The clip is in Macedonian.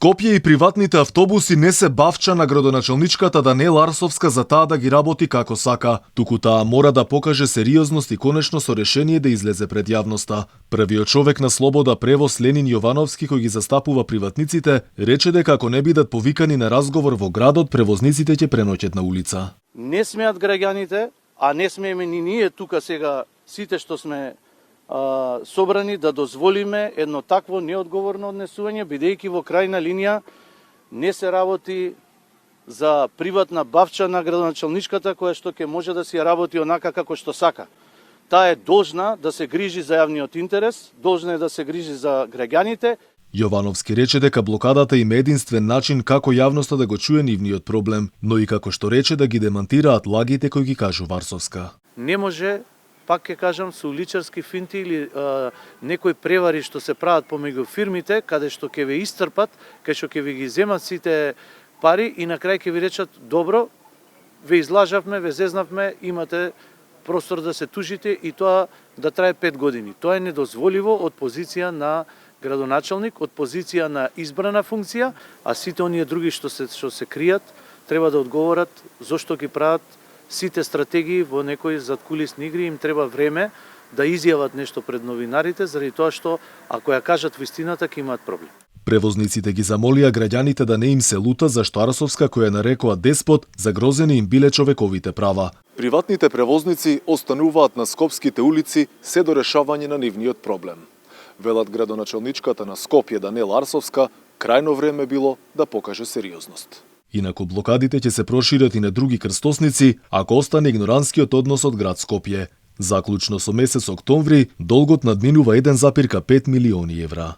Скопје и приватните автобуси не се бавча на градоначалничката Даниела Арсовска за таа да ги работи како сака, туку таа мора да покаже сериозност и конечно со решение да излезе пред јавноста. Првиот човек на Слобода превоз Ленин Јовановски кој ги застапува приватниците, рече дека ако не бидат повикани на разговор во градот, превозниците ќе преноќат на улица. Не смеат граѓаните, а не смееме ни ние тука сега сите што сме собрани да дозволиме едно такво неодговорно однесување, бидејќи во крајна линија не се работи за приватна бавча на градоначалничката која што ќе може да си работи онака како што сака. Таа е должна да се грижи за јавниот интерес, должна е да се грижи за граѓаните. Јовановски рече дека блокадата им е единствен начин како јавноста да го чуе нивниот проблем, но и како што рече да ги демантираат лагите кои ги кажува Арсовска. Не може, пак ќе кажам, со уличарски финти или некои превари што се прават помеѓу фирмите, каде што ќе ве истрпат, каде што ќе ви ги земат сите пари и на крај ќе ви речат добро, ве излажавме, ве зезнавме, имате простор да се тужите и тоа да трае 5 години. Тоа е недозволиво од позиција на градоначалник, од позиција на избрана функција, а сите оние други што се кријат треба да одговорат зошто ги прават сите стратегии во некои задкулисни игри. Им треба време да изјават нешто пред новинарите, заради тоа што ако ја кажат вистината ќе имаат проблем. Превозниците ги замолија граѓаните да не им се лута зашто Арсовска која нарекоа деспот, загрозени им биле човековите права. Приватните превозници остануваат на скопските улици се до решавање на нивниот проблем. Велат градоначалничката на Скопје Даниела Арсовска, крајно време било да покаже сериозност. Инаку блокадите ќе се прошират и на други крстосници ако остане игноранскиот однос од град Скопје. Заклучно со месец октомври, долгот надминува 1,5 милиони евра.